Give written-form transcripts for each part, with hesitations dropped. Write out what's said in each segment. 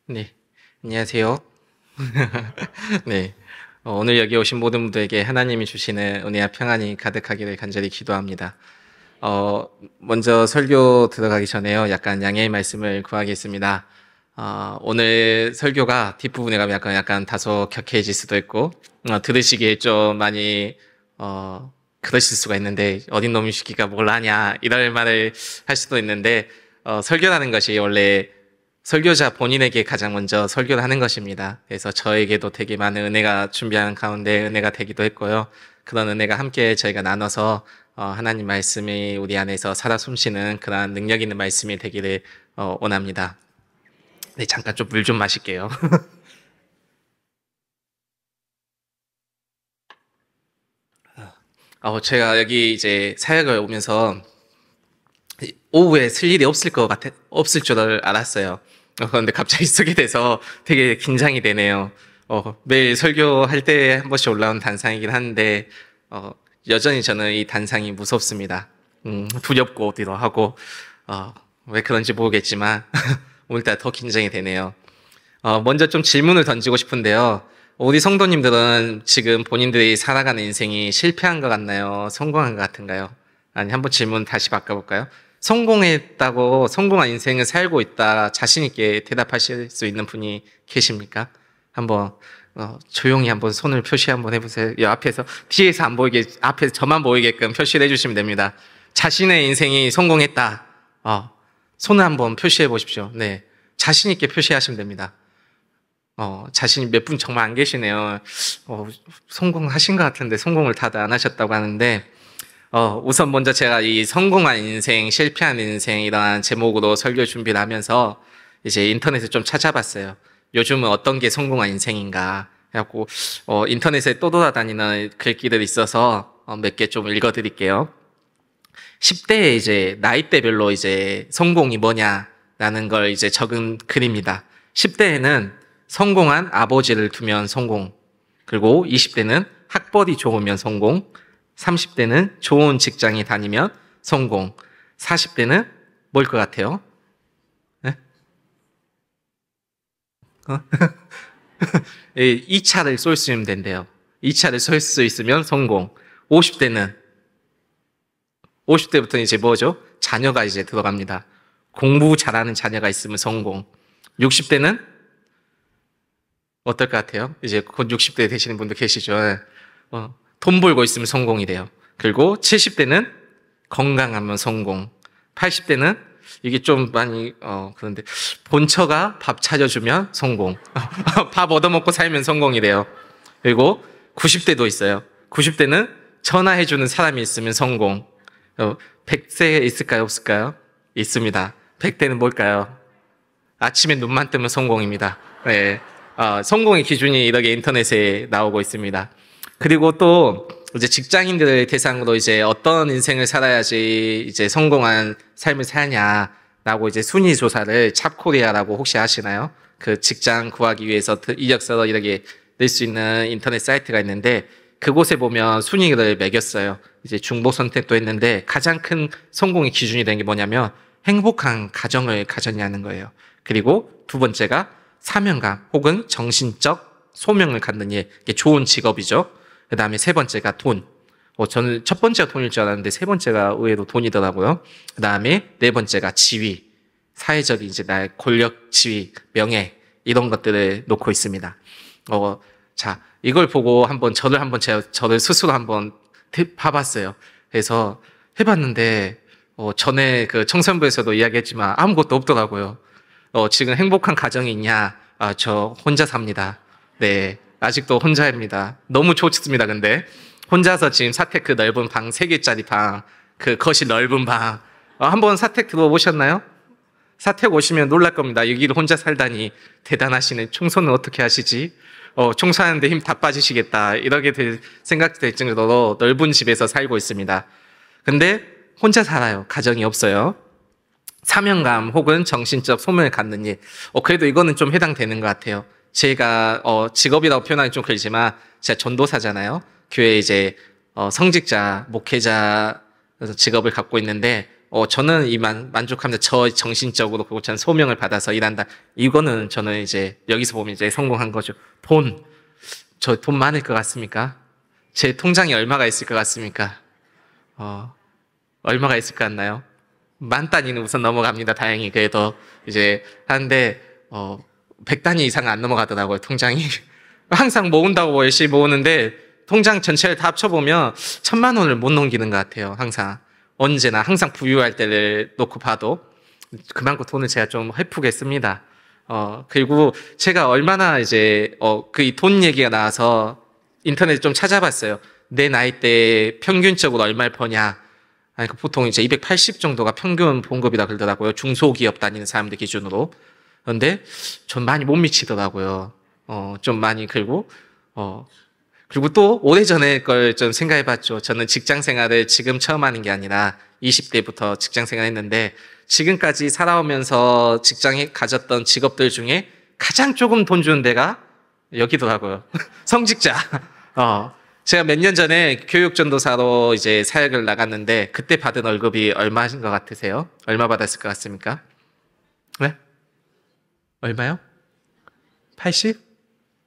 네, 안녕하세요. 네, 오늘 여기 오신 모든 분들에게 하나님이 주시는 은혜와 평안이 가득하기를 간절히 기도합니다. 어, 먼저 설교 들어가기 전에요, 약간 양해의 말씀을 구하겠습니다. 오늘 설교가 뒷부분에 가면 약간 다소 격해질 수도 있고, 들으시기에 좀 많이, 그러실 수가 있는데, 어린 놈이 시키가 뭘 아냐, 이럴 말을 할 수도 있는데, 설교라는 것이 원래 설교자 본인에게 가장 먼저 설교를 하는 것입니다. 그래서 저에게도 되게 많은 은혜가 준비하는 가운데 은혜가 되기도 했고요. 그런 은혜가 함께 저희가 나눠서 하나님 말씀이 우리 안에서 살아 숨쉬는 그러한 능력 있는 말씀이 되기를 원합니다. 네, 잠깐 좀 물 좀 마실게요. 제가 여기 이제 사역을 오면서 오후에 쓸 일이 없을 줄 알았어요. 그런데 갑자기 쓰게 돼서 되게 긴장이 되네요. 매일 설교할 때 한 번씩 올라온 단상이긴 한데, 여전히 저는 이 단상이 무섭습니다. 두렵고 어디도 하고, 왜 그런지 모르겠지만, 오늘따라 더 긴장이 되네요. 먼저 좀 질문을 던지고 싶은데요. 우리 성도님들은 지금 본인들이 살아가는 인생이 실패한 것 같나요? 성공한 것 같은가요? 아니, 한번 질문 다시 바꿔볼까요? 성공한 인생을 살고 있다 자신 있게 대답하실 수 있는 분이 계십니까? 한번 조용히 한번 손을 표시 한번 해보세요. 이 앞에서 뒤에서 안 보이게 앞에서 저만 보이게끔 표시를 해주시면 됩니다. 자신의 인생이 성공했다. 손을 한번 표시해 보십시오. 네, 자신 있게 표시하시면 됩니다. 자신이 몇 분 정말 안 계시네요. 성공하신 것 같은데 성공을 다들 안 하셨다고 하는데. 우선 먼저 제가 이 성공한 인생, 실패한 인생 이러한 제목으로 설교 준비를 하면서 이제 인터넷을 좀 찾아봤어요. 요즘은 어떤 게 성공한 인생인가 해갖고 인터넷에 떠돌아다니는 글귀들이 있어서 몇 개 좀 읽어드릴게요. 10대에 이제 나이대별로 이제 성공이 뭐냐라는 걸 이제 적은 글입니다. 10대에는 성공한 아버지를 두면 성공, 그리고 20대는 학벌이 좋으면 성공, 30대는 좋은 직장에 다니면 성공, 40대는 뭘 것 같아요? 네? 2차를 쏠 수 있으면 된대요. 2차를 쏠 수 있으면 성공. 50대부터는 이제 뭐죠? 자녀가 이제 들어갑니다. 공부 잘하는 자녀가 있으면 성공. 60대는 어떨 것 같아요? 이제 곧 60대 되시는 분도 계시죠? 돈 벌고 있으면 성공이 돼요. 그리고 70대는 건강하면 성공. 80대는 이게 좀 많이 그런데 본처가 밥 차려주면 성공. 밥 얻어먹고 살면 성공이 돼요. 그리고 90대도 있어요. 90대는 전화해주는 사람이 있으면 성공. 100세 있을까요? 없을까요? 있습니다. 100대는 뭘까요? 아침에 눈만 뜨면 성공입니다. 네. 성공의 기준이 이렇게 인터넷에 나오고 있습니다. 그리고 또 이제 직장인들을 대상으로 이제 어떤 인생을 살아야지 이제 성공한 삶을 살냐라고 이제 순위 조사를 찹코리아라고 혹시 아시나요? 그 직장 구하기 위해서 이력서로 이렇게 낼 수 있는 인터넷 사이트가 있는데 그곳에 보면 순위를 매겼어요. 이제 중복 선택도 했는데 가장 큰 성공의 기준이 되는 게 뭐냐면 행복한 가정을 가졌냐는 거예요. 그리고 두 번째가 사명감 혹은 정신적 소명을 갖는 일, 이게 좋은 직업이죠. 그 다음에 세 번째가 돈. 저는 첫 번째가 돈일 줄 알았는데 세 번째가 의외로 돈이더라고요. 그 다음에 네 번째가 지위. 사회적인 이제 나의 권력, 지위, 명예, 이런 것들을 놓고 있습니다. 자, 이걸 보고 저를 스스로 한번 봐봤어요. 그래서 해봤는데, 전에 그 청소년부에서도 이야기했지만 아무것도 없더라고요. 지금 행복한 가정이 있냐? 저 혼자 삽니다. 네. 아직도 혼자입니다. 너무 좋습니다, 근데. 혼자서 지금 사택 그 넓은 방, 3개짜리 방, 그 거실 넓은 방. 한번 사택 들어보셨나요? 사택 오시면 놀랄 겁니다. 여기를 혼자 살다니 대단하시네. 청소는 어떻게 하시지? 청소하는데 힘 다 빠지시겠다. 이렇게 생각이 될 정도로 넓은 집에서 살고 있습니다. 근데 혼자 살아요. 가정이 없어요. 사명감 혹은 정신적 소명을 갖는 일. 그래도 이거는 좀 해당되는 것 같아요. 제가 직업이라고 표현하기 좀 그렇지만 제가 전도사잖아요. 교회 이제 성직자, 목회자 직업을 갖고 있는데 저는 만족합니다. 저 정신적으로 그리고 저는 소명을 받아서 일한다. 이거는 저는 이제 여기서 보면 이제 성공한 거죠. 저 돈 많을 것 같습니까? 제 통장에 얼마가 있을 것 같습니까? 얼마가 있을 것 같나요? 만 단위는 우선 넘어갑니다. 다행히 그래도 이제 하는데 100단위 이상 안 넘어가더라고요. 통장이. 항상 모은다고 열심히 모으는데 통장 전체를 다 합쳐보면 1000만 원을 못 넘기는 것 같아요. 항상 언제나 항상 부유할 때를 놓고 봐도 그만큼 돈을 제가 좀 헤프게 씁니다. 그리고 제가 얼마나 이제 그 돈 얘기가 나와서 인터넷에 좀 찾아봤어요. 내 나이 때 평균적으로 얼마를 버냐. 아니, 보통 이제 280 정도가 평균 봉급이다 그러더라고요. 중소기업 다니는 사람들 기준으로. 그런데 전 많이 못 미치더라고요. 좀 많이 그리고 또 오래전에 걸 좀 생각해 봤죠. 저는 직장 생활을 지금 처음 하는 게 아니라 20대부터 직장 생활 했는데 지금까지 살아오면서 직장에 가졌던 직업들 중에 가장 조금 돈 주는 데가 여기더라고요. 성직자. 제가 몇 년 전에 교육전도사로 이제 사역을 나갔는데 그때 받은 월급이 얼마인 것 같으세요? 얼마 받았을 것 같습니까? 네? 얼마요? 80?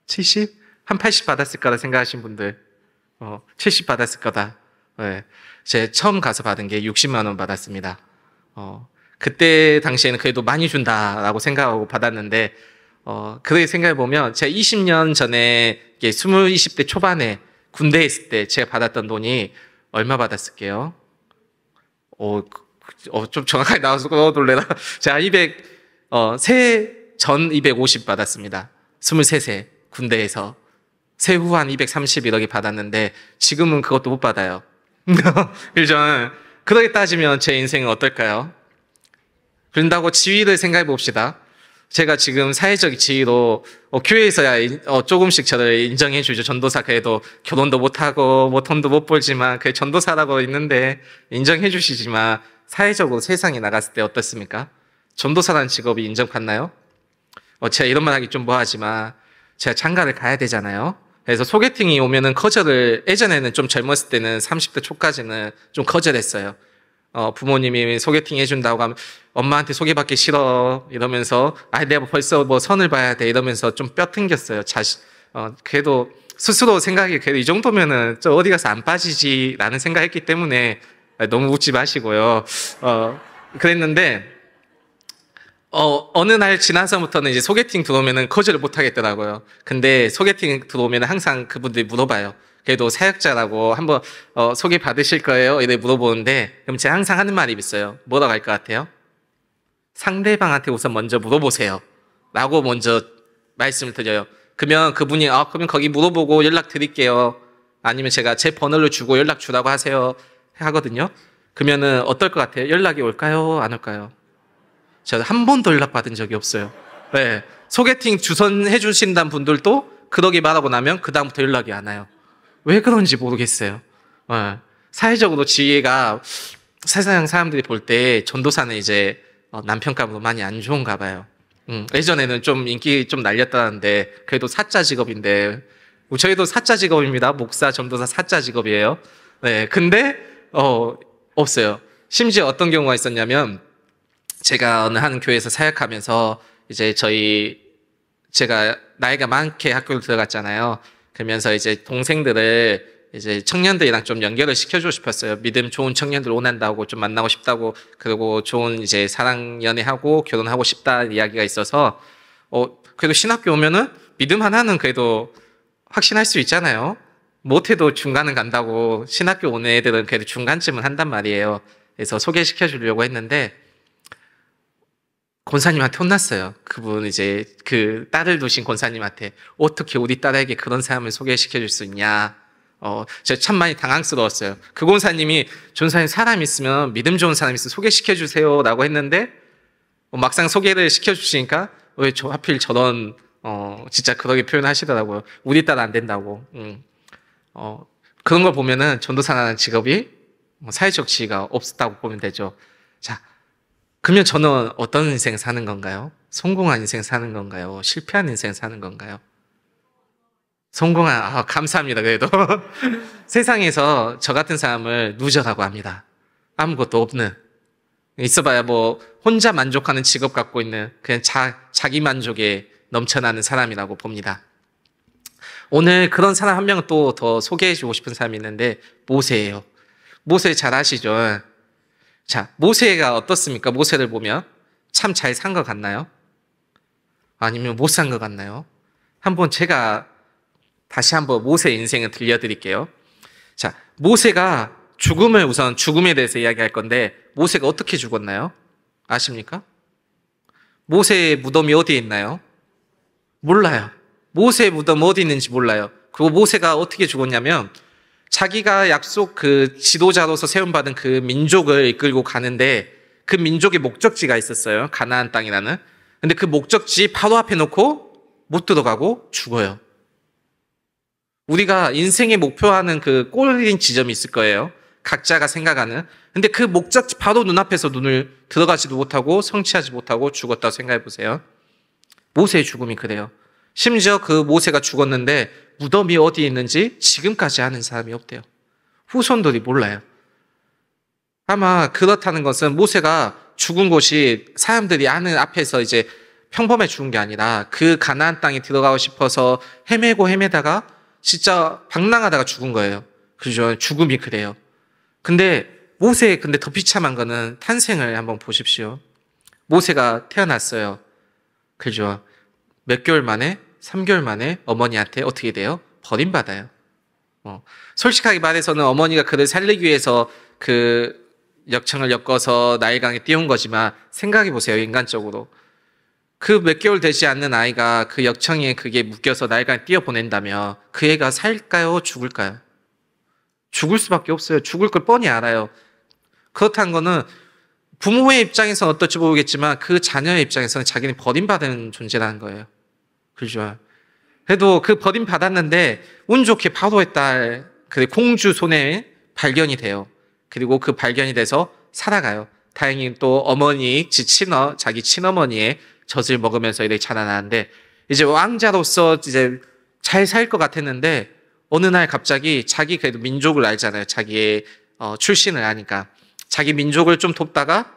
70? 한 80 받았을 거라 생각하신 분들 70 받았을 거다. 네. 제가 처음 가서 받은 게 60만 원 받았습니다. 그때 당시에는 그래도 많이 준다라고 생각하고 받았는데 그렇게 생각해보면 제가 20년 전에 20, 20대 초반에 군대에 있을 때 제가 받았던 돈이 얼마 받았을게요? 좀 정확하게 나와서 놀래라. 제가 전 250 받았습니다. 23세 군대에서. 세후 한 230 이렇게 받았는데 지금은 그것도 못 받아요. 그렇죠? 그렇게 따지면 제 인생은 어떨까요? 그런다고 지위를 생각해 봅시다. 제가 지금 사회적 지위로 교회에서야 조금씩 저를 인정해 주죠. 전도사 그래도 결혼도 못하고 뭐 돈도 못 벌지만 그 전도사라고 있는데 인정해 주시지만 사회적으로 세상에 나갔을 때 어떻습니까? 전도사라는 직업이 인정받나요? 제가 이런 말 하기 좀 뭐하지만 제가 장가를 가야 되잖아요. 그래서 소개팅이 오면은 거절을 예전에는 좀 젊었을 때는 30대 초까지는 좀 거절했어요. 부모님이 소개팅 해준다고 하면 엄마한테 소개받기 싫어 이러면서 내가 벌써 뭐 선을 봐야 돼 이러면서 좀 뼈 튕겼어요. 그래도 스스로 생각이 그래도 이 정도면은 저 어디 가서 안 빠지지라는 생각했기 때문에 너무 웃지 마시고요. 그랬는데 어느 날 지나서부터는 이제 소개팅 들어오면은 거절을 못 하겠더라고요. 근데 소개팅 들어오면은 항상 그분들이 물어봐요. 그래도 사역자라고 한번 소개 받으실 거예요? 이렇게 물어보는데 그럼 제가 항상 하는 말이 있어요. 뭐라고 할 것 같아요? 상대방한테 우선 먼저 물어보세요. 라고 먼저 말씀을 드려요. 그러면 그분이 그러면 거기 물어보고 연락 드릴게요. 아니면 제가 제 번호를 주고 연락 주라고 하세요. 하거든요. 그러면은 어떨 것 같아요? 연락이 올까요? 안 올까요? 제가 한 번도 연락받은 적이 없어요. 네. 소개팅 주선해 주신다는 분들도 그러기 말하고 나면 그다음부터 연락이 안 와요. 왜 그런지 모르겠어요. 네. 사회적으로 지위가 세상 사람들이 볼 때 전도사는 이제 남편감으로 많이 안 좋은가 봐요. 예전에는 좀 인기 좀 날렸다는데 그래도 사자 직업인데 저희도 사자 직업입니다. 목사, 전도사 사자 직업이에요. 네. 근데 없어요. 심지어 어떤 경우가 있었냐면 제가 어느 한 교회에서 사역하면서 이제 제가 나이가 많게 학교를 들어갔잖아요. 그러면서 이제 동생들을 이제 청년들이랑 좀 연결을 시켜주고 싶었어요. 믿음 좋은 청년들 원한다고 좀 만나고 싶다고 그리고 좋은 이제 사랑 연애하고 결혼하고 싶다 이야기가 있어서 그래도 신학교 오면은 믿음 하나는 그래도 확신할 수 있잖아요. 못해도 중간은 간다고 신학교 오는 애들은 그래도 중간쯤은 한단 말이에요. 그래서 소개시켜 주려고 했는데 권사님한테 혼났어요. 그분 이제 그 딸을 두신 권사님한테 어떻게 우리 딸에게 그런 사람을 소개시켜 줄 수 있냐. 제가 참 많이 당황스러웠어요. 그 권사님이 전사님 사람 있으면 믿음 좋은 사람 있으면 소개시켜 주세요 라고 했는데 막상 소개를 시켜 주시니까 왜 하필 저런 진짜 그렇게 표현하시더라고요. 우리 딸 안 된다고. 그런 걸 보면은 전도사라는 직업이 사회적 지위가 없다고 보면 되죠. 자, 그러면 저는 어떤 인생 사는 건가요? 성공한 인생 사는 건가요? 실패한 인생 사는 건가요? 감사합니다. 그래도 세상에서 저 같은 사람을 루저라고 합니다. 아무것도 없는 있어봐야 뭐 혼자 만족하는 직업 갖고 있는 그냥 자기 만족에 넘쳐나는 사람이라고 봅니다. 오늘 그런 사람 한 명 또 더 소개해주고 싶은 사람이 있는데 모세예요. 모세 잘 아시죠? 자, 모세가 어떻습니까? 모세를 보면 참 잘 산 것 같나요? 아니면 못 산 것 같나요? 한번 제가 다시 한번 모세 인생을 들려드릴게요. 자, 모세가 우선 죽음에 대해서 이야기할 건데 모세가 어떻게 죽었나요? 아십니까? 모세의 무덤이 어디에 있나요? 몰라요. 모세의 무덤 어디 있는지 몰라요. 그리고 모세가 어떻게 죽었냐면 자기가 약속 그 지도자로서 세움받은 그 민족을 이끌고 가는데 그 민족의 목적지가 있었어요. 가나안 땅이라는. 근데 그 목적지 바로 앞에 놓고 못 들어가고 죽어요. 우리가 인생의 목표하는 그 골인 지점이 있을 거예요. 각자가 생각하는. 근데 그 목적지 바로 눈앞에서 눈을 들어가지도 못하고 성취하지 못하고 죽었다고 생각해 보세요. 모세의 죽음이 그래요. 심지어 그 모세가 죽었는데 무덤이 어디에 있는지 지금까지 아는 사람이 없대요. 후손들이 몰라요. 아마 그렇다는 것은 모세가 죽은 곳이 사람들이 아는 앞에서 이제 평범해 죽은 게 아니라 그 가나안 땅에 들어가고 싶어서 헤매다가 진짜 방랑하다가 죽은 거예요. 그죠? 죽음이 그래요. 근데 더 비참한 거는 탄생을 한번 보십시오. 모세가 태어났어요. 그죠? 몇 개월 만에 3개월 만에 어머니한테 어떻게 돼요? 버림받아요. 솔직하게 말해서는 어머니가 그를 살리기 위해서 그 역청을 엮어서 나일강에 띄운 거지만 생각해 보세요. 인간적으로. 그 몇 개월 되지 않는 아이가 그 역청에 그게 묶여서 나일강에 띄워 보낸다면 그 애가 살까요? 죽을까요? 죽을 수밖에 없어요. 죽을 걸 뻔히 알아요. 그렇다는 거는 부모의 입장에서는 어떨지 모르겠지만 그 자녀의 입장에서는 자기는 버림받은 존재라는 거예요. 그죠? 그래도 그 버림받았는데 운 좋게 바로의 딸, 그 공주 손에 발견이 돼요. 그리고 그 발견이 돼서 살아가요. 다행히 또 자기 친어머니의 젖을 먹으면서 이렇게 자라나는데 이제 왕자로서 이제 잘 살 것 같았는데 어느 날 갑자기 자기 그래도 민족을 알잖아요. 자기의 출신을 아니까. 자기 민족을 좀 돕다가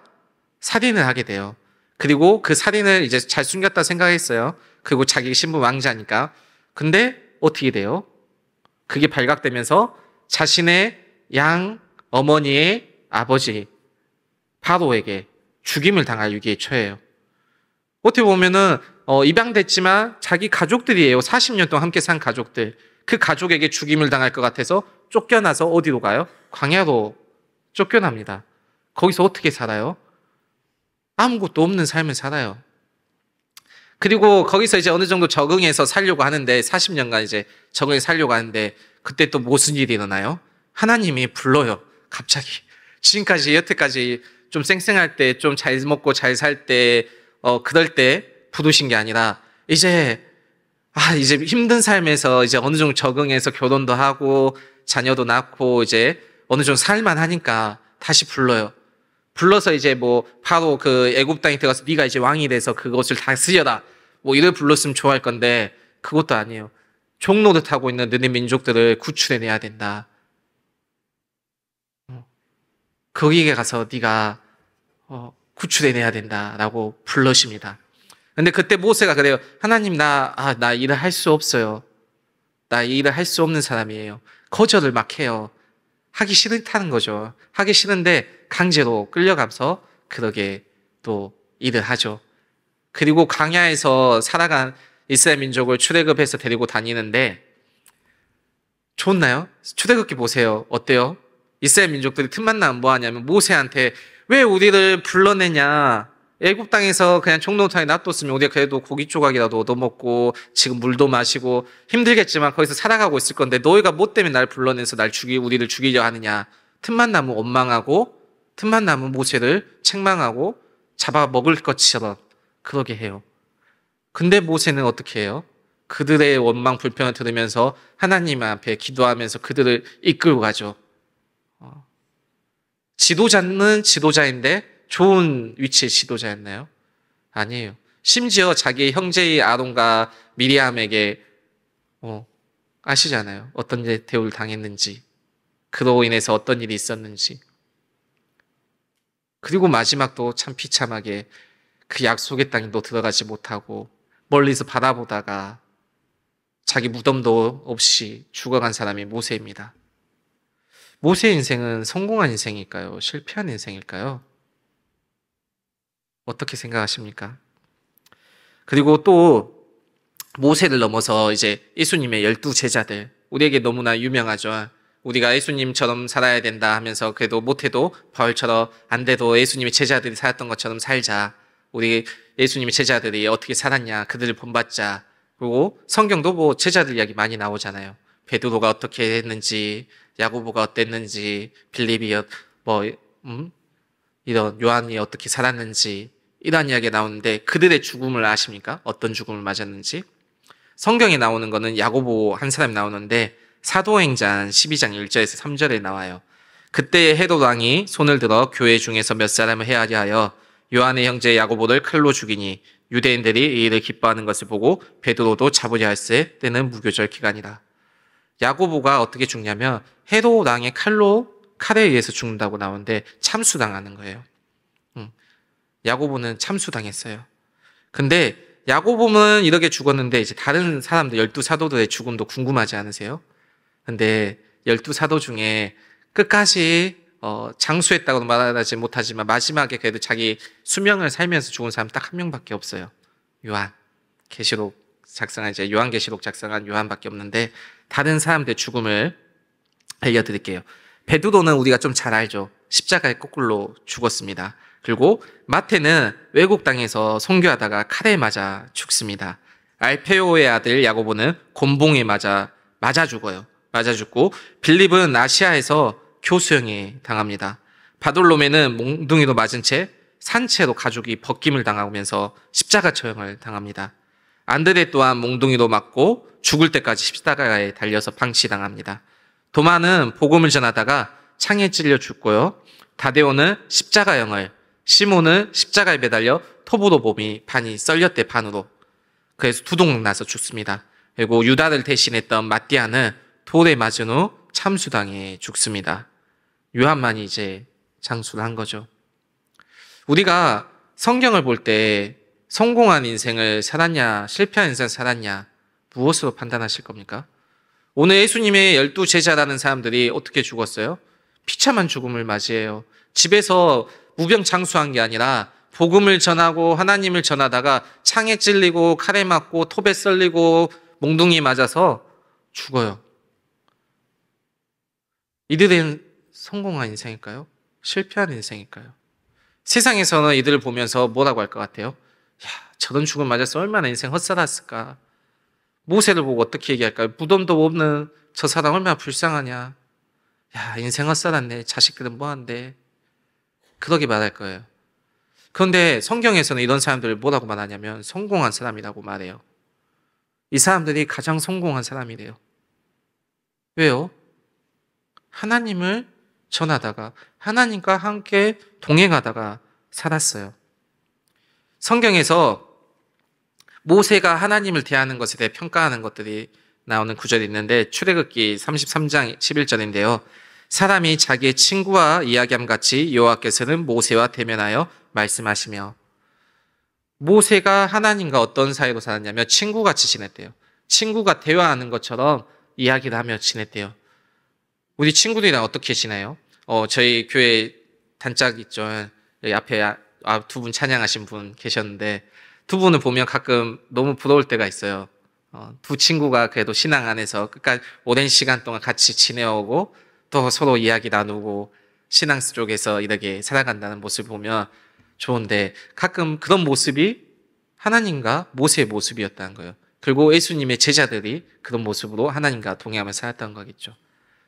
살인을 하게 돼요. 그리고 그 살인을 이제 잘 숨겼다 생각했어요. 그리고 자기 신분 왕자니까. 근데 어떻게 돼요? 그게 발각되면서 자신의 어머니의 아버지 바로에게 죽임을 당할 위기에 처해요. 어떻게 보면은 입양됐지만 자기 가족들이에요. 40년 동안 함께 산 가족들. 그 가족에게 죽임을 당할 것 같아서 쫓겨나서 어디로 가요? 광야로 쫓겨납니다. 거기서 어떻게 살아요? 아무것도 없는 삶을 살아요. 그리고 거기서 이제 어느 정도 적응해서 살려고 하는데 40년간 이제 적응해서 살려고 하는데 그때 또 무슨 일이 일어나요? 하나님이 불러요. 갑자기. 지금까지 여태까지 좀 쌩쌩할 때 좀 잘 먹고 잘 살 때 그럴 때 부르신 게 아니라 이제 힘든 삶에서 이제 어느 정도 적응해서 결혼도 하고 자녀도 낳고 이제 어느 정도 살만 하니까 다시 불러요. 불러서 이제 뭐 바로 그 애굽 땅에 들어가서 네가 이제 왕이 돼서 그것을 다스려라. 뭐 이를 불렀으면 좋아할 건데 그것도 아니에요. 종노릇 하고 있는 너네 민족들을 구출해내야 된다. 거기에 가서 네가 구출해내야 된다라고 불러십니다. 근데 그때 모세가 그래요. 하나님 나 일을 할 수 없어요. 나 일을 할 수 없는 사람이에요. 거절을 막 해요. 하기 싫다는 거죠. 하기 싫은데 강제로 끌려가서 그러게 또 일을 하죠. 그리고 광야에서 살아간 이스라엘 민족을 출애굽해서 데리고 다니는데 좋나요? 출애굽기 보세요. 어때요? 이스라엘 민족들이 틈만 나면 뭐 하냐면 모세한테 왜 우리를 불러내냐? 애굽 땅에서 그냥 종로타에 놔뒀으면 우리가 그래도 고기 조각이라도 얻어먹고 지금 물도 마시고 힘들겠지만 거기서 살아가고 있을 건데 너희가 뭐 때문에 날 불러내서 우리를 죽이려 하느냐? 틈만 나면 원망하고 틈만 나면 모세를 책망하고 잡아먹을 것처럼 그러게 해요. 근데 모세는 어떻게 해요? 그들의 원망 불평을 들으면서 하나님 앞에 기도하면서 그들을 이끌고 가죠. 지도자는 지도자인데 좋은 위치의 지도자였나요? 아니에요. 심지어 자기 형제의 아론과 미리암에게 아시잖아요. 어떤 대우를 당했는지, 그로 인해서 어떤 일이 있었는지. 그리고 마지막도 참 비참하게 그 약속의 땅에도 들어가지 못하고 멀리서 바라보다가 자기 무덤도 없이 죽어간 사람이 모세입니다. 모세의 인생은 성공한 인생일까요? 실패한 인생일까요? 어떻게 생각하십니까? 그리고 또 모세를 넘어서 이제 예수님의 12제자들, 우리에게 너무나 유명하죠. 우리가 예수님처럼 살아야 된다 하면서 그래도 못해도 바울처럼 안 돼도 예수님의 제자들이 살았던 것처럼 살자. 우리 예수님의 제자들이 어떻게 살았냐, 그들을 본받자. 그리고 성경도 뭐 제자들 이야기 많이 나오잖아요. 베드로가 어떻게 했는지, 야고보가 어땠는지, 빌립이 이런 요한이 어떻게 살았는지 이런 이야기가 나오는데 그들의 죽음을 아십니까? 어떤 죽음을 맞았는지? 성경에 나오는 거는 야고보 한 사람이 나오는데 사도행전 12장 1절에서 3절에 나와요. 그때 헤롯 왕이 손을 들어 교회 중에서 몇 사람을 해하려 하여 요한의 형제 야고보를 칼로 죽이니 유대인들이 이 일을 기뻐하는 것을 보고 베드로도 잡으려 할세 때는 무교절 기간이라. 야고보가 어떻게 죽냐면 헤롯 왕의 칼에 의해서 죽는다고 나오는데 참수당하는 거예요. 야고보는 참수당했어요. 근데 야고보는 이렇게 죽었는데 이제 다른 사람들 12사도들의 죽음도 궁금하지 않으세요? 근데 12사도 중에 끝까지 장수했다고 말하지 못하지만 마지막에 그래도 자기 수명을 살면서 죽은 사람 딱 한 명밖에 없어요. 요한. 요한계시록 작성한 요한밖에 없는데 다른 사람들의 죽음을 알려드릴게요. 베드로는 우리가 좀 잘 알죠. 십자가에 거꾸로 죽었습니다. 그리고 마태는 외국 땅에서 선교하다가 칼에 맞아 죽습니다. 알페오의 아들 야고보는 곤봉에 맞아 죽어요. 맞아 죽고 빌립은 아시아에서 교수형에 당합니다. 바돌로메는 몽둥이로 맞은 채 산채로 가죽이 벗김을 당하면서 십자가 처형을 당합니다. 안드레 또한 몽둥이로 맞고 죽을 때까지 십자가에 달려서 방치당합니다. 도마는 복음을 전하다가 창에 찔려 죽고요. 다데오는 십자가형을, 시몬은 십자가에 매달려 톱으로 몸이 반이 썰렸대, 반으로. 그래서 두동 나서 죽습니다. 그리고 유다를 대신했던 마띠아는 돌에 맞은 후 참수당해 죽습니다. 요한만이 이제 장수를 한 거죠. 우리가 성경을 볼 때 성공한 인생을 살았냐, 실패한 인생을 살았냐, 무엇으로 판단하실 겁니까? 오늘 예수님의 12제자라는 사람들이 어떻게 죽었어요? 비참한 죽음을 맞이해요. 집에서 무병장수한 게 아니라 복음을 전하고 하나님을 전하다가 창에 찔리고 칼에 맞고 톱에 썰리고 몽둥이 맞아서 죽어요. 이들은 성공한 인생일까요? 실패한 인생일까요? 세상에서는 이들을 보면서 뭐라고 할 것 같아요? 야, 저런 죽음 맞아서 얼마나 인생 헛살았을까? 모세를 보고 어떻게 얘기할까요? 무덤도 없는 저 사람 얼마나 불쌍하냐? 야, 인생 헛살았네. 자식들은 뭐한데? 그러게 말할 거예요. 그런데 성경에서는 이런 사람들을 뭐라고 말하냐면 성공한 사람이라고 말해요. 이 사람들이 가장 성공한 사람이래요. 왜요? 하나님을 전하다가 하나님과 함께 동행하다가 살았어요. 성경에서 모세가 하나님을 대하는 것에 대해 평가하는 것들이 나오는 구절이 있는데 출애굽기 33장 11절인데요. 사람이 자기의 친구와 이야기함 같이 여호와께서는 모세와 대면하여 말씀하시며, 모세가 하나님과 어떤 사이로 살았냐면 친구같이 지냈대요. 친구가 대화하는 것처럼 이야기를 하며 지냈대요. 우리 친구들이랑 어떻게 지내요? 저희 교회 단짝 있죠. 여기 앞에 두 분 찬양하신 분 계셨는데 두 분을 보면 가끔 너무 부러울 때가 있어요. 두 친구가 그래도 신앙 안에서 끝까지 오랜 시간 동안 같이 지내오고 또 서로 이야기 나누고 신앙 속에서 이렇게 살아간다는 모습을 보면 좋은데 가끔 그런 모습이 하나님과 모세의 모습이었다는 거예요. 그리고 예수님의 제자들이 그런 모습으로 하나님과 동행하며 살았다는 거겠죠.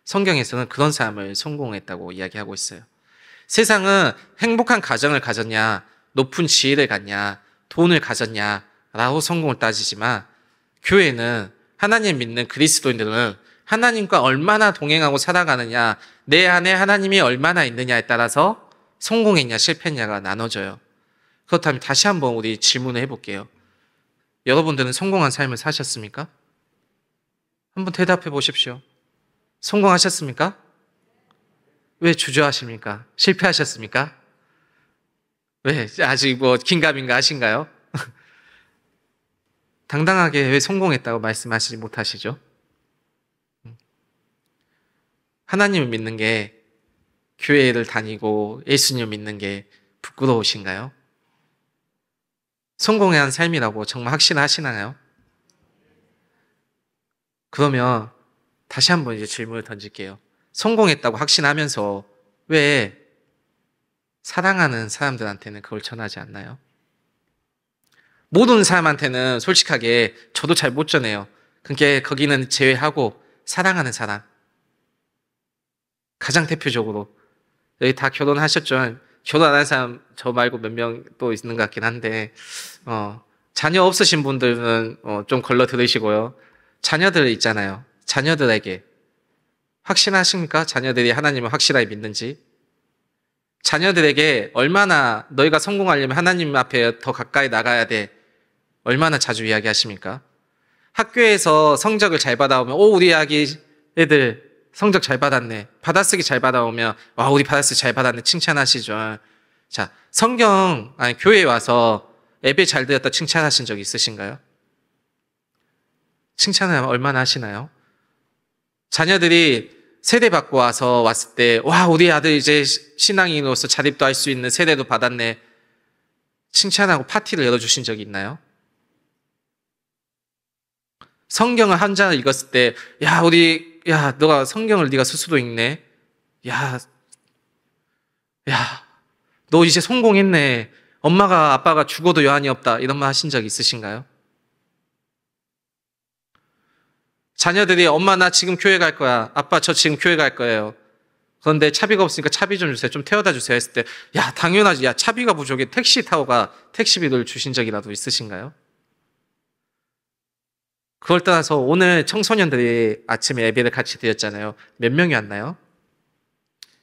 성경에서는 그런 삶을 성공했다고 이야기하고 있어요. 세상은 행복한 가정을 가졌냐, 높은 지위를 갖냐, 돈을 가졌냐라고 성공을 따지지만 교회는 하나님 믿는 그리스도인들은 하나님과 얼마나 동행하고 살아가느냐, 내 안에 하나님이 얼마나 있느냐에 따라서 성공했냐 실패했냐가 나눠져요. 그렇다면 다시 한번 우리 질문을 해볼게요. 여러분들은 성공한 삶을 사셨습니까? 한번 대답해 보십시오. 성공하셨습니까? 왜 주저하십니까? 실패하셨습니까? 왜? 아직 뭐 긴가민가 하신가요? 당당하게 왜 성공했다고 말씀하시지 못하시죠? 하나님을 믿는 게, 교회를 다니고 예수님을 믿는 게 부끄러우신가요? 성공한 삶이라고 정말 확신하시나요? 그러면 다시 한번 이제 질문을 던질게요. 성공했다고 확신하면서 왜 사랑하는 사람들한테는 그걸 전하지 않나요? 모든 사람한테는 솔직하게 저도 잘 못 전해요. 그게 거기는 제외하고 사랑하는 사람. 가장 대표적으로 여기 다 결혼하셨죠? 결혼 안 한 사람 저 말고 몇 명 또 있는 것 같긴 한데 자녀 없으신 분들은 좀 걸러 들으시고요. 자녀들 있잖아요. 자녀들에게 확신하십니까? 자녀들이 하나님을 확실하게 믿는지. 자녀들에게 얼마나 너희가 성공하려면 하나님 앞에 더 가까이 나가야 돼. 얼마나 자주 이야기하십니까? 학교에서 성적을 잘 받아오면 우리 아기 애들 성적 잘 받았네. 받아쓰기 잘 받아오면 와 우리 받아쓰기 잘 받았네 칭찬하시죠. 자, 교회에 와서 예배 잘 드렸다 칭찬하신 적 있으신가요? 칭찬을 얼마나 하시나요? 자녀들이 세례 받고 왔을 때 와 우리 아들 이제 신앙인으로서 자립도 할 수 있는 세례도 받았네 칭찬하고 파티를 열어주신 적이 있나요? 성경을 한 장 읽었을 때 너가 성경을 네가 스스로 읽네. 너 이제 성공했네. 엄마가 아빠가 죽어도 여한이 없다. 이런 말 하신 적 있으신가요? 자녀들이 엄마 나 지금 교회 갈 거야. 아빠 저 지금 교회 갈 거예요. 그런데 차비가 없으니까 차비 좀 주세요. 좀 태워다 주세요 했을 때 당연하지. 차비가 부족해. 택시 타고 가. 택시비를 주신 적이라도 있으신가요? 그걸 떠나서 오늘 청소년들이 아침에 예배를 같이 드렸잖아요. 몇 명이 왔나요?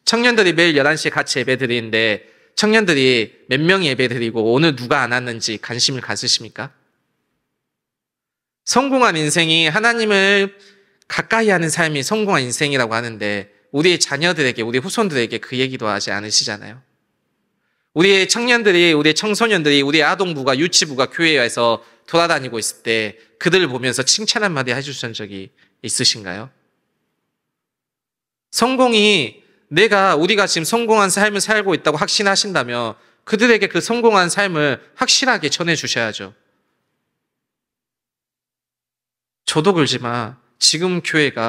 청년들이 매일 11시에 같이 예배 드리는데 청년들이 몇 명이 예배 드리고 오늘 누가 안 왔는지 관심을 가지십니까? 성공한 인생이 하나님을 가까이 하는 삶이 성공한 인생이라고 하는데 우리의 자녀들에게, 우리 후손들에게 그 얘기도 하지 않으시잖아요. 우리의 청년들이, 우리의 청소년들이, 우리의 아동부가, 유치부가 교회에 와서 돌아다니고 있을 때 그들을 보면서 칭찬 한마디 해주신 적이 있으신가요? 우리가 지금 성공한 삶을 살고 있다고 확신하신다면 그들에게 그 성공한 삶을 확실하게 전해주셔야죠. 저도 그러지만 지금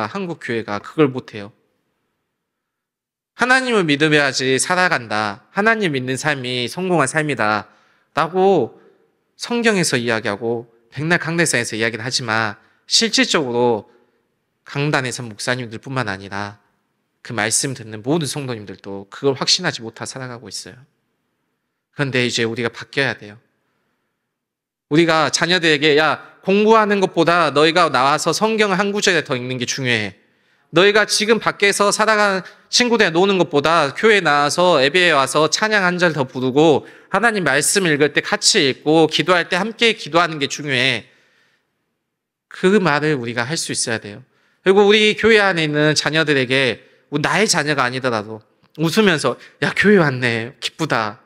한국 교회가 그걸 못해요. 하나님을 믿으며야지 살아간다. 하나님 믿는 삶이 성공한 삶이다. 라고 성경에서 이야기하고 백날 강대상에서 이야기를 하지만 실질적으로 강단에서 목사님들 뿐만 아니라 그 말씀 듣는 모든 성도님들도 그걸 확신하지 못하고 살아가고 있어요. 그런데 이제 우리가 바뀌어야 돼요. 우리가 자녀들에게 공부하는 것보다 너희가 나와서 성경을 한 구절에 더 읽는 게 중요해. 너희가 지금 밖에서 살아가는 친구들 노는 것보다 교회에 나와서 예배에 와서 찬양 한 절 더 부르고 하나님 말씀 읽을 때 같이 읽고 기도할 때 함께 기도하는 게 중요해. 그 말을 우리가 할 수 있어야 돼요. 그리고 우리 교회 안에 있는 자녀들에게 나의 자녀가 아니더라도 웃으면서 교회 왔네 기쁘다.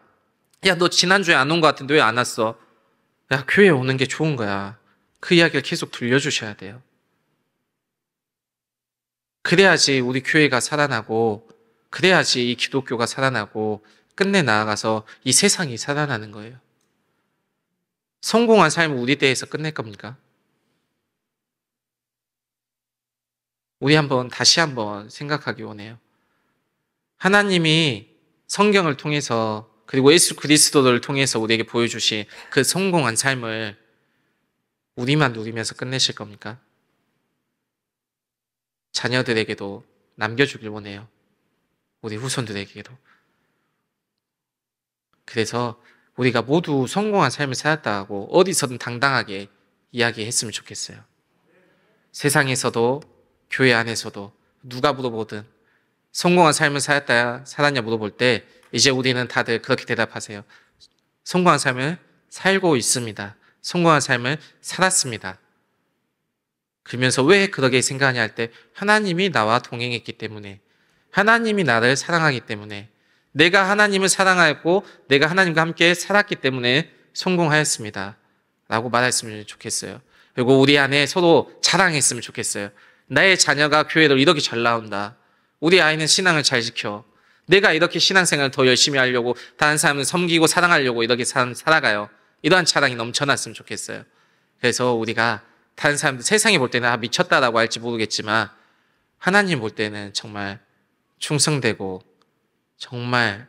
너 지난주에 안 온 것 같은데 왜 안 왔어? 교회 오는 게 좋은 거야. 그 이야기를 계속 들려주셔야 돼요. 그래야지 우리 교회가 살아나고 그래야지 이 기독교가 살아나고 끝내 나아가서 이 세상이 살아나는 거예요. 성공한 삶을 우리 때에서 끝낼 겁니까? 우리 다시 한번 생각하기 원해요. 하나님이 성경을 통해서 그리고 예수 그리스도를 통해서 우리에게 보여주신 그 성공한 삶을 우리만 누리면서 끝내실 겁니까? 자녀들에게도 남겨주길 원해요. 우리 후손들에게도. 그래서 우리가 모두 성공한 삶을 살았다고 어디서든 당당하게 이야기했으면 좋겠어요. 세상에서도 교회 안에서도 누가 물어보든 성공한 삶을 살았냐 물어볼 때 이제 우리는 다들 그렇게 대답하세요. 성공한 삶을 살고 있습니다. 성공한 삶을 살았습니다. 그러면서 왜 그렇게 생각하냐 할 때 하나님이 나와 동행했기 때문에 하나님이 나를 사랑하기 때문에 내가 하나님을 사랑하였고 내가 하나님과 함께 살았기 때문에 성공하였습니다 라고 말했으면 좋겠어요. 그리고 우리 안에 서로 자랑했으면 좋겠어요. 나의 자녀가 교회를 이렇게 잘 나온다. 우리 아이는 신앙을 잘 지켜. 내가 이렇게 신앙생활을 더 열심히 하려고 다른 사람을 섬기고 사랑하려고 이렇게 살아가요. 이러한 자랑이 넘쳐났으면 좋겠어요. 그래서 우리가 다른 사람들 세상이 볼 때는 미쳤다라고 할지 모르겠지만 하나님 볼 때는 정말 충성되고 정말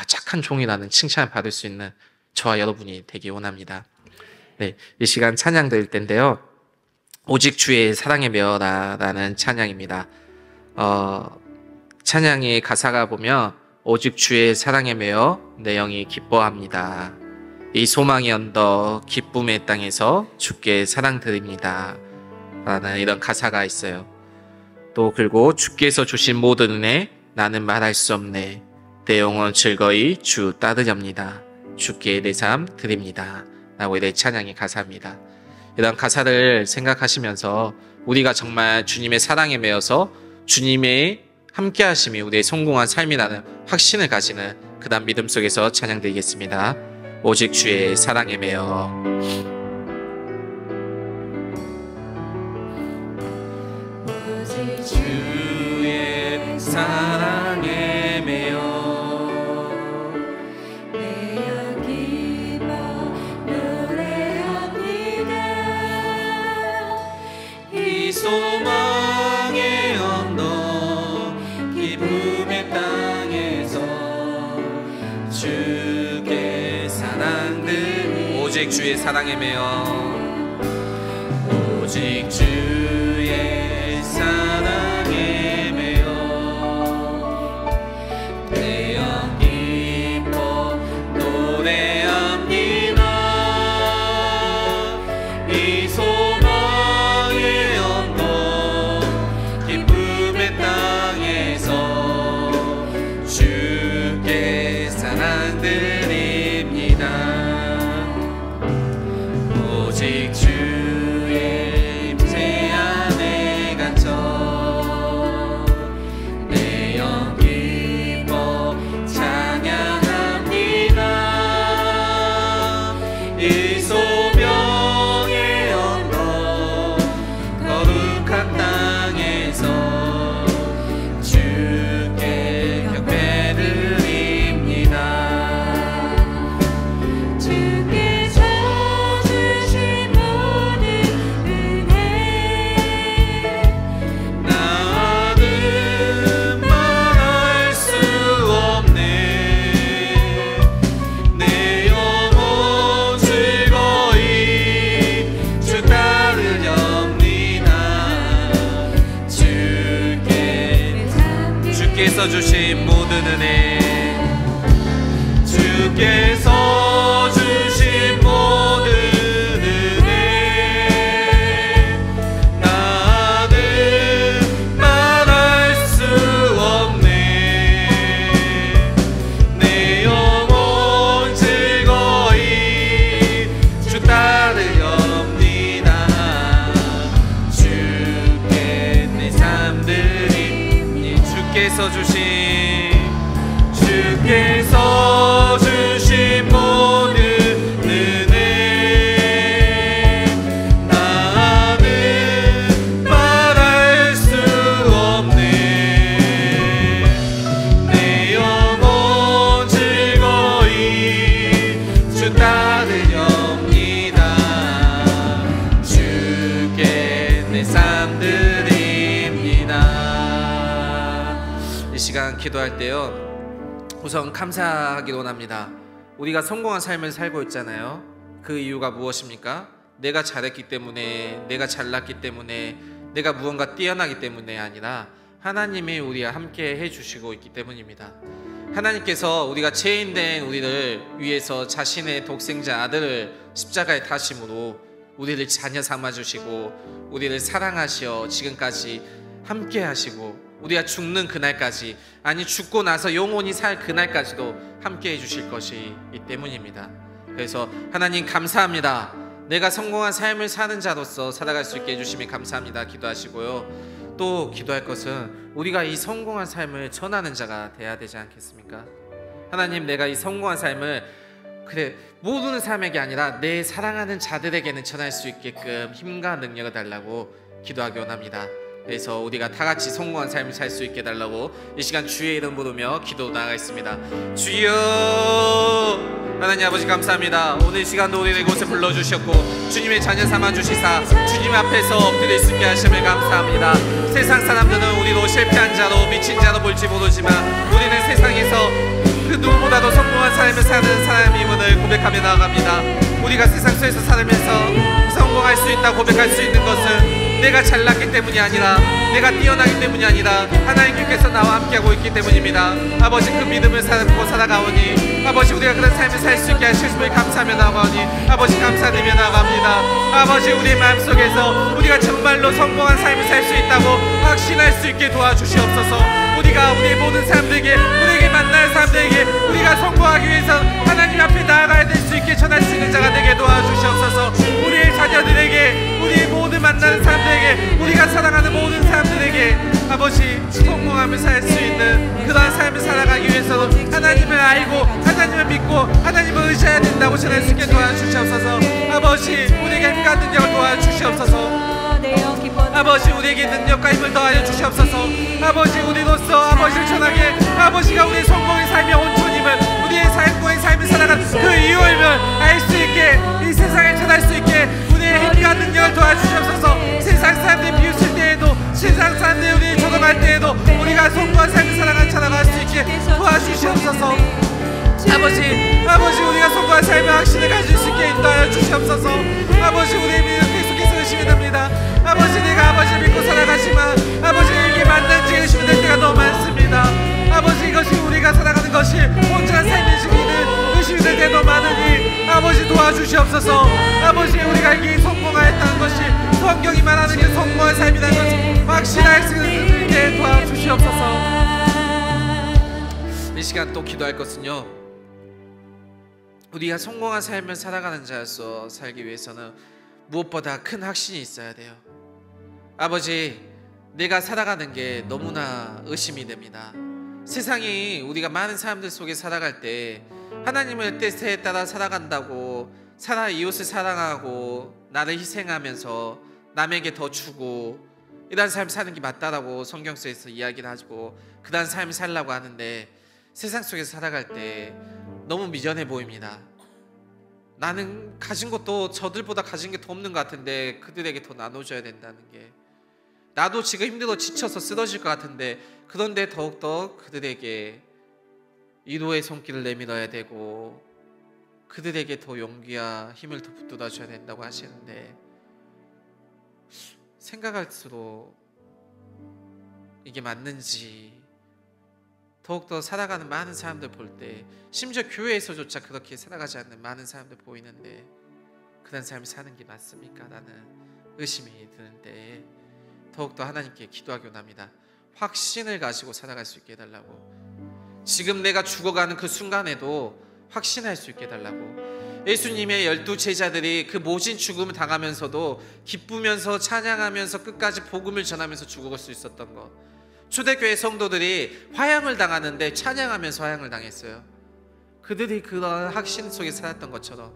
착한 종이라는 칭찬을 받을 수 있는 저와 여러분이 되기 원합니다. 네, 이 시간 찬양 드릴 텐데요. 오직 주의 사랑에 매어라라는 찬양입니다. 찬양의 가사가 보면 오직 주의 사랑에 매어 내 영이 기뻐합니다. 이 소망의 언덕 기쁨의 땅에서 주께 사랑 드립니다 라는 이런 가사가 있어요. 또 그리고 주께서 주신 모든 은혜 나는 말할 수 없네. 내 영혼 즐거이 주 따르렵니다. 주께 내 삶 드립니다 라고 이런 찬양의 가사입니다. 이런 가사를 생각하시면서 우리가 정말 주님의 사랑에 매여서 주님의 함께 하심이 우리의 성공한 삶이라는 확신을 가지는 그다음 믿음 속에서 찬양 드리겠습니다. 오직 주의 사랑에 매여. 오직 주의 사랑에 매여 내 영 기뻐 노래합니다. 이 소망의 언덕 기쁨의 땅에서 주께 사랑들 오직 주의 사랑에 매여 오직 주의 사랑에 매여 내 영 기뻐 노래합니다. 이 소망의 언덕 기쁨의 땅에서 주께 사랑 드립니다. 오직 주의 임재 안에 갇혀 내 영 기뻐 찬양합니다. 이 소명의 언덕 거룩한 땅에서 주께 경배 드립니다. 주께서 주신 모든 은혜 나는 말할 수 없네. 내 영혼 즐거이 주 따르렵니다. 주께서 주신 모든 은혜 주께서 주신 모든 은혜 나는 말할 수 없네. 내 영혼 즐거이 주 따르렵니다. 주께 내 삶 드리니 주께서 주신 모든 은혜 나는 말할 수 없네. 내 영혼 즐거이 주 따르렵니다. 주께 내 삶 드립니다. 이 시간 기도할 때요 우선 감사하기로 원합니다. 우리가 성공한 삶을 살고 있잖아요. 그 이유가 무엇입니까? 내가 잘했기 때문에, 내가 잘났기 때문에, 내가 무언가 뛰어나기 때문에 아니라 하나님이 우리와 함께 해주시고 있기 때문입니다. 하나님께서 우리가 죄인된 우리를 위해서 자신의 독생자 아들을 십자가에 타심으로 우리를 자녀 삼아주시고 우리를 사랑하시어 지금까지 함께 하시고 우리가 죽는 그날까지, 아니 죽고 나서 영원히 살 그날까지도 함께 해주실 것이기 때문입니다. 그래서 하나님 감사합니다. 내가 성공한 삶을 사는 자로서 살아갈 수 있게 해주시면 감사합니다 기도하시고요. 또 기도할 것은 우리가 이 성공한 삶을 전하는 자가 돼야 되지 않겠습니까? 하나님, 내가 이 성공한 삶을 모든 사람에게 아니라 내 사랑하는 자들에게는 전할 수 있게끔 힘과 능력을 달라고 기도하기 원합니다. 그래서 우리가 다 같이 성공한 삶을 살 수 있게 달라고 이 시간 주의 이름 부르며 기도 나가겠습니다. 주여, 하나님 아버지 감사합니다. 오늘 시간도 우리를 이곳에 불러주셨고 주님의 자녀 삼아주시사 주님 앞에서 엎드릴 수 있게 하심을 감사합니다. 세상 사람들은 우리로 실패한 자로 미친 자로 볼지 모르지만 우리는 세상에서 그 누구보다도 성공한 삶을 사는 사람임을 고백하며 나아갑니다. 우리가 세상 속에서 살면서 성공할 수 있다 고백할 수 있는 것은 내가 잘났기 때문이 아니라 내가 뛰어나기 때문이 아니라 하나님께서 나와 함께하고 있기 때문입니다. 아버지, 그 믿음을 살고 살아가오니 아버지, 우리가 그런 삶을 살 수 있게 하시심을 감사하며 나아가오니 아버지 감사드리며 나아갑니다. 아버지, 우리의 마음속에서 우리가 정말로 성공한 삶을 살 수 있다고 확신할 수 있게 도와주시옵소서. 우리가 우리의 모든 사람들에게, 우리에게 만날 사람들에게 우리가 성공하기 위해서 하나님 앞에 나아가야 될 수 있게 전할 수 있는 자가 되게 도와주시옵소서. 우리의 자녀들에게, 우리의 모든 만나는 사람들에게, 우리가 사랑하는 모든 사람들에게 아버지 성공하며 살 수 있는 그러한 삶을 살아가기 위해서는 하나님을 알고 하나님을 믿고 하나님을 의지해야 된다고 전할 수 있게 도와주시옵소서. 아버지, 우리에게 힘과 능력을 도와주시옵소서. 아버지, 우리에게 능력과 힘을 더하여 주시옵소서. 아버지, 우리로서 아버지를 전하게 아버지가 우리의 성공의 삶의 온전임을, 우리의 성공의 삶을 살아가는 그 이유임을 알 수 있게, 이 세상에 전할 수 있게 우리의 힘과 능력을 도와주시옵소서. 세상 사람들이 비웃을 때에도, 세상 사람들이 우리를 조롱할 때에도 우리가 성공한 삶을 살아갈 수 있게 도와주시옵소서. 아버지, 우리가 성공한 삶의 확신을 가질 수 있게 인도하여 주시옵소서. 아버지, 우리의 믿음 계속해서 의심이 됩니다. 아버지, 내가 아버지를 믿고 살아가지만 아버지, 이게 맞는지 의심이 될 때가 너무 많습니다. 아버지, 이것이 우리가 살아가는 것이 온전한 삶인지는 의심이 될 때가 너무 많으니 아버지 도와주시옵소서. 아버지, 우리가 이게 성공하였다는 것이 성경이 말하는 게 성공한 삶이라는 것을 확신할 수 있게 도와주시옵소서. 이 시간 또 기도할 것은요, 우리가 성공한 삶을 살아가는 자로서 살기 위해서는 무엇보다 큰 확신이 있어야 돼요. 아버지, 내가 살아가는 게 너무나 의심이 됩니다. 세상이, 우리가 많은 사람들 속에 살아갈 때 하나님의 뜻에 따라 살아간다고 이웃을 사랑하고 나를 희생하면서 남에게 더 주고 이런 삶을 사는 게 맞다라고 성경 속에서 이야기를 하고 그런 삶을 살려고 하는데 세상 속에서 살아갈 때 너무 미련해 보입니다. 나는 가진 것도 저들보다 가진 게 더 없는 것 같은데 그들에게 더 나눠줘야 된다는 게, 나도 지금 힘들어 지쳐서 쓰러질 것 같은데 그런데 더욱더 그들에게 위로의 손길을 내밀어야 되고 그들에게 더 용기와 힘을 더 붙들어줘야 된다고 하시는데, 생각할수록 이게 맞는지, 더욱더 살아가는 많은 사람들 볼 때, 심지어 교회에서조차 그렇게 살아가지 않는 많은 사람들 보이는데 그런 삶을 사는 게 맞습니까? 라는 의심이 드는 때에 더욱더 하나님께 기도하기 원합니다. 확신을 가지고 살아갈 수 있게 해달라고, 지금 내가 죽어가는 그 순간에도 확신할 수 있게 해달라고. 예수님의 12 제자들이 그 모진 죽음을 당하면서도 기쁘면서 찬양하면서 끝까지 복음을 전하면서 죽어갈 수 있었던 것, 초대교회 성도들이 화형을 당하는데 찬양하면서 화형을 당했어요. 그들이 그런 확신 속에 살았던 것처럼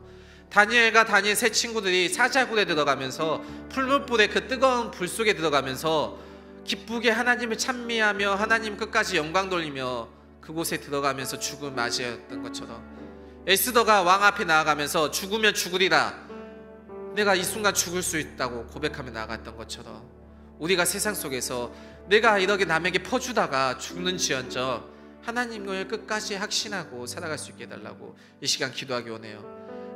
다니엘과 다니엘 세 친구들이 사자굴에 들어가면서 풀무불의 그 뜨거운 불 속에 들어가면서 기쁘게 하나님을 찬미하며 하나님 끝까지 영광 돌리며 그곳에 들어가면서 죽음을 맞이했던 것처럼, 에스더가 왕 앞에 나아가면서 죽으면 죽으리라, 내가 이 순간 죽을 수 있다고 고백하며 나아갔던 것처럼, 우리가 세상 속에서 내가 이렇게 남에게 퍼주다가 죽는지언정 하나님을 끝까지 확신하고 살아갈 수 있게 해달라고 이 시간 기도하기 원해요.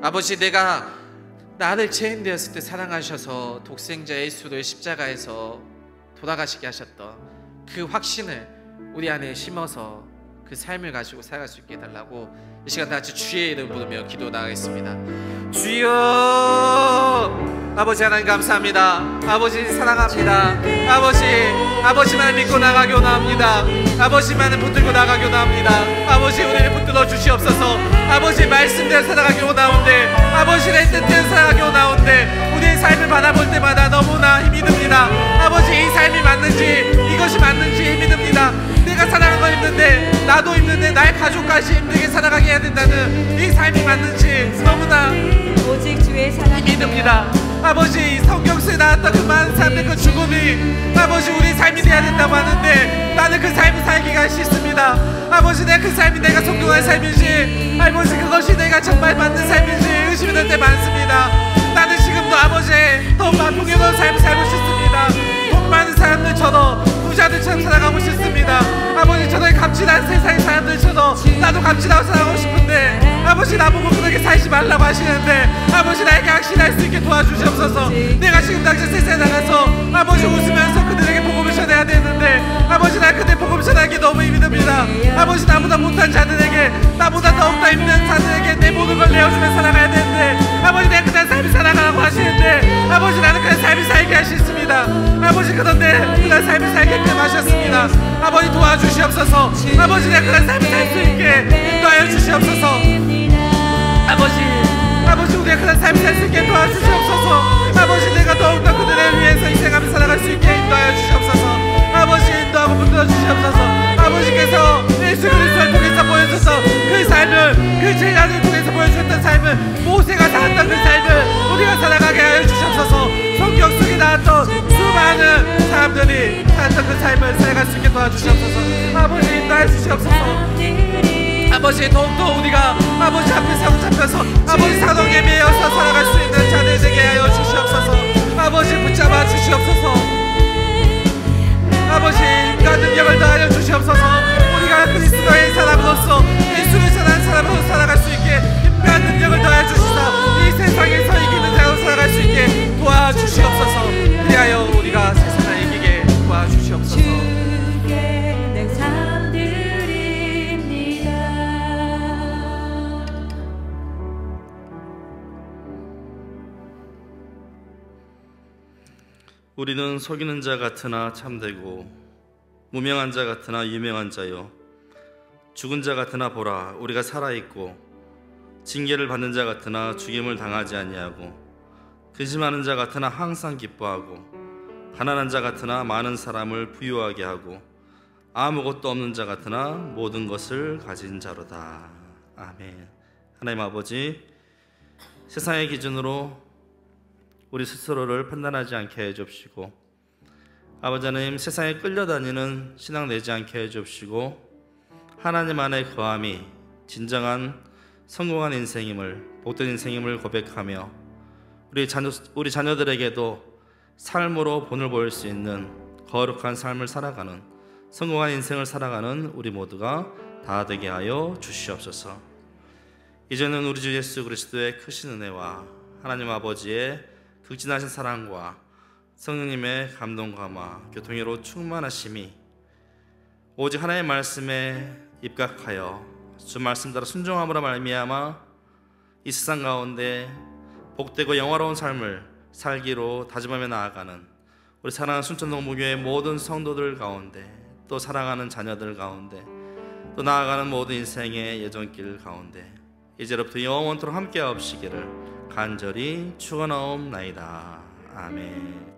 아버지, 내가 나를 죄인 되었을 때 사랑하셔서 독생자 예수를 십자가에서 돌아가시게 하셨던 그 확신을 우리 안에 심어서 그 삶을 가지고 살아갈 수 있게 해달라고 이 시간 다 같이 주의 이름 부르며 기도 나가겠습니다. 주여, 아버지 하나님 감사합니다. 아버지 사랑합니다. 아버지만을 믿고 나가기 원합니다. 아버지만을 붙들고 나가기 원합니다. 아버지, 우리를 붙들어 주시옵소서. 아버지 말씀대로 살아가기 원하온데, 아버지의 뜻대로 살아가기 원하온데 우리의 삶을 바라볼 때마다 너무나 힘이 듭니다. 아버지, 이 삶이 맞는 맞는지, 이것이 맞는지 믿습니다. 내가 살아가는 거 힘든데, 나도 힘든데 나의 가족까지 힘들게 살아가게 해야 된다는 이 삶이 맞는지 너무나 오직 주의 사랑이 믿습니다. 아버지, 성경 속에 나왔던 그 많은 사람들 그 죽음이 아버지 우리 삶이 돼야 된다고 하는데 나는 그 삶을 살기가 싫습니다. 아버지, 내 그 삶이 내가 성공한 삶인지, 아버지 그것이 내가 정말 맞는 삶인지 의심이 될 때 많습니다. 나는 지금도 아버지 더 풍요로운 삶을 살고 싶습니다. 돈 많은 사람들처럼, 부자들처럼 살아가고 싶습니다. 아버지, 저는 갑질한 세상의 사람들처럼 나도 갑질하고 살아가고 싶은데 아버지 나보고 그렇게 살지 말라고 하시는데 아버지 나에게 확신할 수 있게 도와주시옵소서. 내가 지금 당장 세상에 나가서 아버지 웃으면서 그들에게 복음을 전해야 되는데 아버지 나 그들 복음 전하기 너무 힘듭니다. 아버지 나보다 못한 자들에게, 나보다 더욱더 힘든 자들에게 내 모든 걸 내어주며 살아가야 되는데 아버지 내 그냥 삶을 살아가라고 하시는데 아버지 나는 그냥 삶을 살게 하셨습니다. 아버지 그런데 그냥 삶을 살게끔 하셨습니다. 아버지 도와주시옵소서. 아버지 내 그냥 삶을 살 수 있게 인도하여 주시옵소서. 아버지 우리가 그런 삶을 살 수 있게 도와주시옵소서. 아버지 내가 더욱더 그들을 위해서 희생하며 살아갈 수 있게 인도하여 주시옵소서. 아버지 인도하고 붙들어 주시옵소서. 아버지께서 예수 그리스도를 통해서 보여줬던 그 삶을, 그 제자를 통해서 보여주셨던 삶을, 모세가 살았던 그 삶을 우리가 살아가게 하여 주시옵소서. 성경 속에 나왔던 수많은 사람들이 살았던 그 삶을 살아갈 수 있게 도와주시옵소서. 아버지 인도하여 주시옵소서. 아버지 더욱더 우리가 아버지 앞에 사로잡혀서 아버지 사랑에 매여서 살아갈 수 있는 자들 되게 하여 주시옵소서. 아버지 붙잡아 주시옵소서. 아버지 인간 능력을 더하여 주시옵소서. 우리가 그리스도의 사람으로서, 예수를 전하는 사람으로 살아갈 수 있게 인간 능력을 더하여 주시사 이 세상에서 이기는 자로 살아갈 수 있게 도와주시옵소서. 그리하여 우리가 세상을 이기게 도와주시옵소서. 주께 내 삶 드립니다. 우리는 속이는 자 같으나 참되고 무명한 자 같으나 유명한 자요, 죽은 자 같으나 보라 우리가 살아있고, 징계를 받는 자 같으나 죽임을 당하지 아니하고, 근심하는 자 같으나 항상 기뻐하고, 가난한 자 같으나 많은 사람을 부유하게 하고, 아무것도 없는 자 같으나 모든 것을 가진 자로다. 아멘. 하나님 아버지, 세상의 기준으로 우리 스스로를 판단하지 않게 해주시고, 아버지 하나님 세상에 끌려다니는 신앙 내지 않게 해주시고, 하나님 안에 거함이 진정한 성공한 인생임을, 복된 인생임을 고백하며 우리 자녀들에게도 삶으로 본을 보일 수 있는 거룩한 삶을 살아가는, 성공한 인생을 살아가는 우리 모두가 다 되게 하여 주시옵소서. 이제는 우리 주 예수 그리스도의 크신 은혜와 하나님 아버지의 극진하신 사랑과 성령님의 감동감화 교통으로 충만하심이 오직 하나님의 말씀에 입각하여 주 말씀 따라 순종함으로 말미암아 이 세상 가운데 복되고 영화로운 삶을 살기로 다짐하며 나아가는 우리 사랑하는 순천동무교회 모든 성도들 가운데, 또 사랑하는 자녀들 가운데, 또 나아가는 모든 인생의 예정길 가운데 이제로부터 영원토록 함께 하옵시기를 간절히 축원하옵나이다. 아멘.